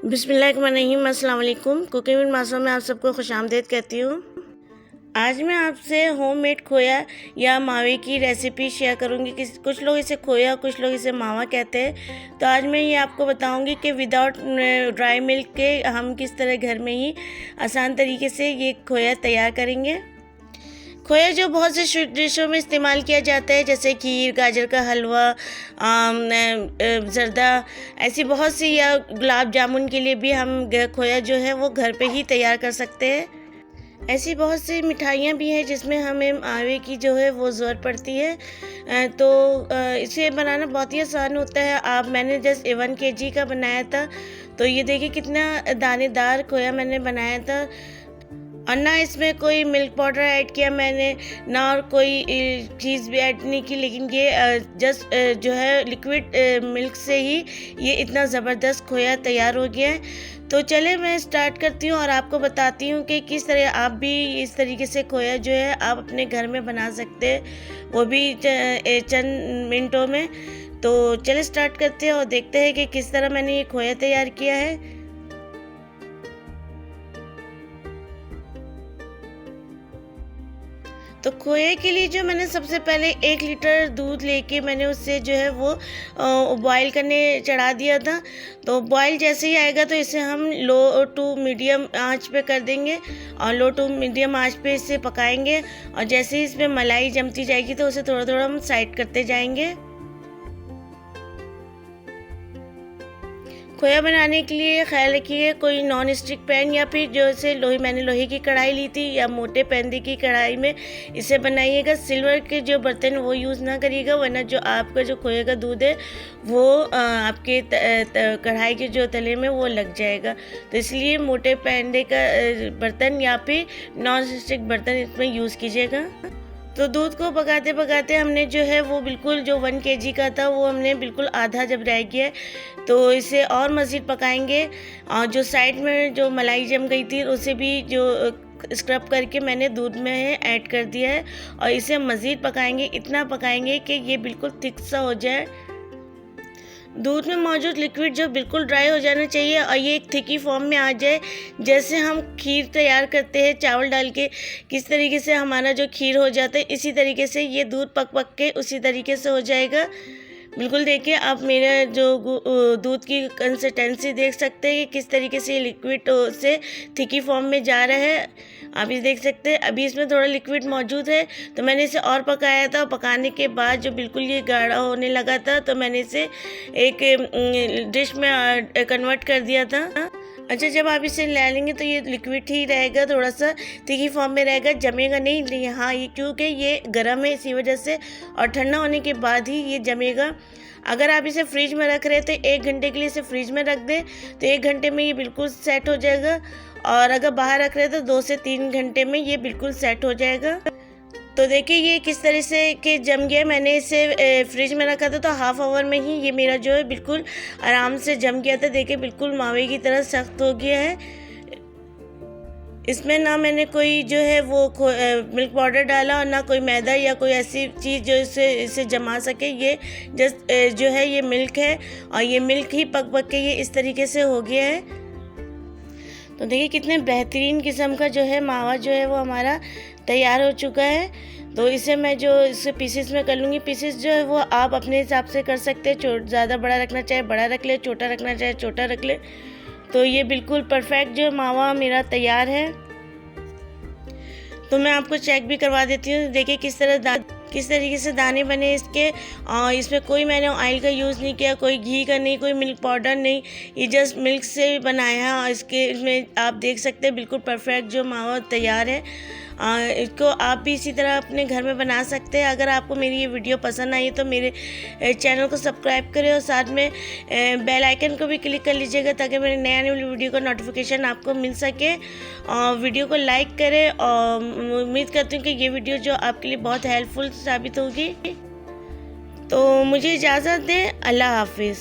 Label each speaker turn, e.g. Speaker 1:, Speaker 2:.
Speaker 1: बिस्मिल्लाहिर्रहमानिर्रहीम, अस्सलाम वालेकुम। कुकिंग विद मासूम में आप सबको खुशामदीद कहती हूँ। आज मैं आपसे होममेड खोया या मावे की रेसिपी शेयर करूँगी। कुछ लोग इसे खोया, कुछ लोग इसे मावा कहते हैं। तो आज मैं ये आपको बताऊँगी कि विदाउट ड्राई मिल्क के हम किस तरह घर में ही आसान तरीके से ये खोया तैयार करेंगे। खोया जो बहुत से डिशों में इस्तेमाल किया जाता है, जैसे खीर, गाजर का हलवा, ज़र्दा, ऐसी बहुत सी, या गुलाब जामुन के लिए भी हम खोया जो है वो घर पे ही तैयार कर सकते हैं। ऐसी बहुत सी मिठाइयाँ भी हैं जिसमें हमें मावे की जो है वो ज़रूरत पड़ती है। तो इसे बनाना बहुत ही आसान होता है। मैंने जस्ट 1 kg का बनाया था, तो ये देखिए कितना दानेदार खोया मैंने बनाया था। और ना इसमें कोई मिल्क पाउडर ऐड किया मैंने, ना और कोई चीज़ भी ऐड नहीं की, लेकिन ये जस्ट जो है लिक्विड मिल्क से ही ये इतना ज़बरदस्त खोया तैयार हो गया है। तो चले मैं स्टार्ट करती हूँ और आपको बताती हूँ कि किस तरह आप भी इस तरीके से खोया जो है आप अपने घर में बना सकते हैं, वो भी चंद मिनटों में। तो चले स्टार्ट करते हैं और देखते हैं कि किस तरह मैंने ये खोया तैयार किया है। तो खोए के लिए जो मैंने सबसे पहले 1 लीटर दूध लेके मैंने उससे जो है वो बॉईल करने चढ़ा दिया था। तो बॉईल जैसे ही आएगा तो इसे हम लो टू मीडियम आंच पे कर देंगे और लो टू मीडियम आंच पे इसे पकाएंगे। और जैसे ही इसमें मलाई जमती जाएगी तो उसे थोड़ा थोड़ा हम साइड करते जाएंगे। खोया बनाने के लिए ख्याल रखिए कोई नॉन स्टिक पैन या फिर जैसे मैंने लोहे की कढ़ाई ली थी या मोटे पैंदे की कढ़ाई में इसे बनाइएगा। सिल्वर के जो बर्तन वो यूज़ ना करिएगा, वरना जो आपका जो खोए का दूध है वो आपके कढ़ाई के जो तले में वो लग जाएगा। तो इसलिए मोटे पैंदे का बर्तन या फिर नॉन स्टिक बर्तन इसमें यूज़ कीजिएगा। तो दूध को पकाते पकाते हमने जो है वो बिल्कुल जो 1 kg का था वो हमने बिल्कुल आधा जब रह गया, तो इसे और मज़ीद पकाएंगे। और जो साइड में जो मलाई जम गई थी उसे भी जो स्क्रब करके मैंने दूध में ऐड कर दिया है और इसे मज़ीद पकाएंगे। इतना पकाएंगे कि ये बिल्कुल थिक सा हो जाए। दूध में मौजूद लिक्विड जो बिल्कुल ड्राई हो जाना चाहिए और ये एक थिकी फॉर्म में आ जाए। जैसे हम खीर तैयार करते हैं चावल डाल के, किस तरीके से हमारा जो खीर हो जाता है, इसी तरीके से ये दूध पक पक के उसी तरीके से हो जाएगा। बिल्कुल देखिए आप मेरा जो दूध की कंसिस्टेंसी देख सकते हैं कि किस तरीके से ये लिक्विड से थिकी फॉर्म में जा रहा है। आप ये देख सकते हैं अभी इसमें थोड़ा लिक्विड मौजूद है, तो मैंने इसे और पकाया था। पकाने के बाद जो बिल्कुल ये गाढ़ा होने लगा था तो मैंने इसे एक डिश में कन्वर्ट कर दिया था। अच्छा, जब आप इसे ले लेंगे तो ये लिक्विड ही रहेगा, थोड़ा सा थिकी फॉर्म में रहेगा, जमेगा नहीं। हाँ, ये क्योंकि ये गर्म है इसी वजह से, और ठंडा होने के बाद ही ये जमेगा। अगर आप इसे फ्रिज में रख रहे हैं तो 1 घंटे के लिए इसे फ्रिज में रख दें, तो 1 घंटे में ये बिल्कुल सेट हो जाएगा। और अगर बाहर रख रहे हैं तो 2 से 3 घंटे में ये बिल्कुल सेट हो जाएगा। तो देखिए ये किस तरह से कि जम गया। मैंने इसे फ्रिज में रखा था तो हाफ आवर में ही ये मेरा जो है बिल्कुल आराम से जम गया था। देखिए बिल्कुल मावे की तरह सख्त हो गया है। इसमें ना मैंने कोई जो है वो मिल्क पाउडर डाला और ना कोई मैदा या कोई ऐसी चीज़ जो इसे जमा सके। ये जस्ट जो है ये मिल्क है और ये मिल्क ही पक पक के ये इस तरीके से हो गया है। तो देखिए कितने बेहतरीन किस्म का जो है मावा जो है वो हमारा तैयार हो चुका है। तो इसे मैं जो इसे पीसेस में कर लूँगी। पीसेस जो है वो आप अपने हिसाब से कर सकते हैं। ज़्यादा बड़ा रखना चाहे बड़ा रख ले, छोटा रखना चाहे छोटा रख ले। तो ये बिल्कुल परफेक्ट जो मावा मेरा तैयार है। तो मैं आपको चेक भी करवा देती हूँ। देखिए किस तरीके से दाने बने इसके। और इसमें कोई मैंने ऑयल का यूज़ नहीं किया, कोई घी का नहीं, कोई मिल्क पाउडर नहीं, ये जस्ट मिल्क से बनाया। और इसमें आप देख सकते हैं बिल्कुल परफेक्ट जो मावा तैयार है। इसको आप भी इसी तरह अपने घर में बना सकते हैं। अगर आपको मेरी ये वीडियो पसंद आई तो मेरे चैनल को सब्सक्राइब करें और साथ में बेल आइकन को भी क्लिक कर लीजिएगा ताकि मेरे नया वीडियो का नोटिफिकेशन आपको मिल सके। और वीडियो को लाइक करें और उम्मीद करती हूँ कि ये वीडियो जो आपके लिए बहुत हेल्पफुल साबित होगी। तो मुझे इजाज़त दें। अल्लाह हाफिज़।